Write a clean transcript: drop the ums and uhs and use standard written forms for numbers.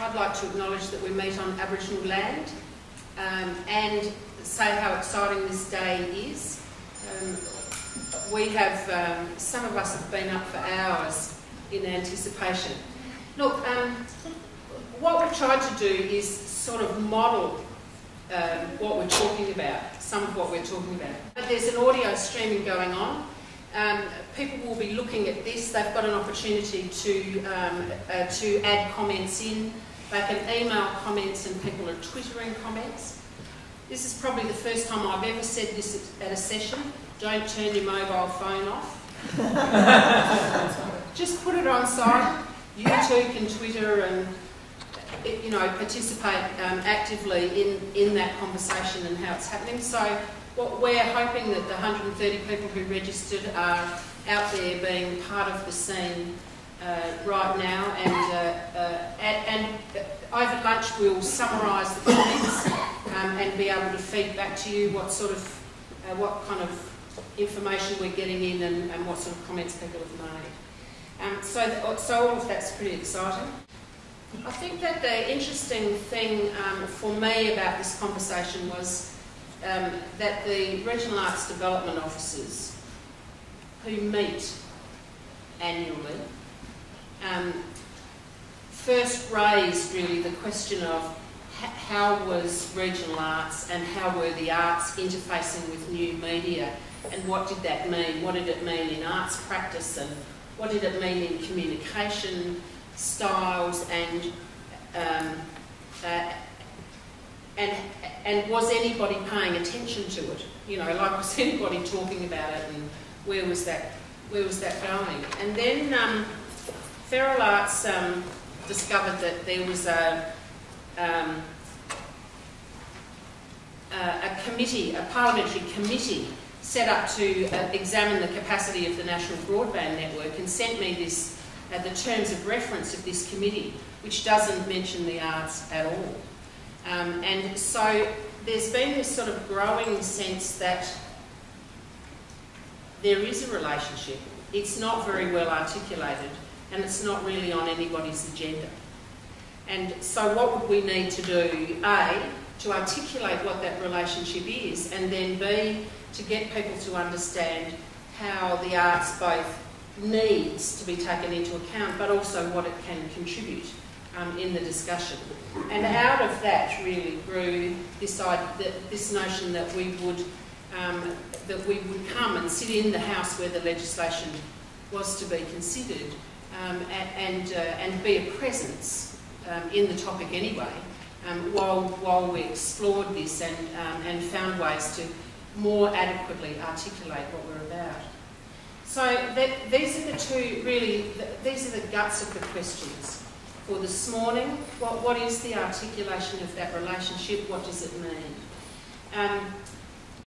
I'd like to acknowledge that we meet on Aboriginal land and say how exciting this day is. We have, some of us have been up for hours in anticipation. Look, what we've tried to do is sort of model what we're talking about, some of what we're talking about. There's an audio streaming going on. People will be looking at this. They've got an opportunity to add comments in. They can email comments and people are twittering comments. This is probably the first time I've ever said this at a session. Don't turn your mobile phone off. Just put it on silent. You too can Twitter and participate actively in that conversation and how it's happening. So what we're hoping that the 130 people who registered are out there being part of the scene right now, and over lunch we'll summarise the comments and be able to feed back to you what sort of what kind of information we're getting in and what sort of comments people have made. So all of that's pretty exciting. I think that the interesting thing for me about this conversation was that the Regional Arts Development Officers who meet annually first raised really the question of how was regional arts and how were the arts interfacing with new media, and what did that mean? What did it mean in arts practice, and what did it mean in communication styles, and was anybody paying attention to it? Like, was anybody talking about it, and where was that going? And then Feral Arts discovered that there was a committee, a parliamentary committee set up to examine the capacity of the National Broadband Network, and sent me this the terms of reference of this committee, which doesn't mention the arts at all. And so there's been this sort of growing sense that there is a relationship. It's not very well articulated, and it's not really on anybody's agenda. And so what would we need to do? A, to articulate what that relationship is, and then B, to get people to understand how the arts both needs to be taken into account, but also what it can contribute in the discussion. And out of that really grew this notion that we would come and sit in the House where the legislation was to be considered, and be a presence in the topic anyway, while we explored this and found ways to more adequately articulate what we're about. So these are the two, really, these are the guts of the questions for this morning. What is the articulation of that relationship? What does it mean?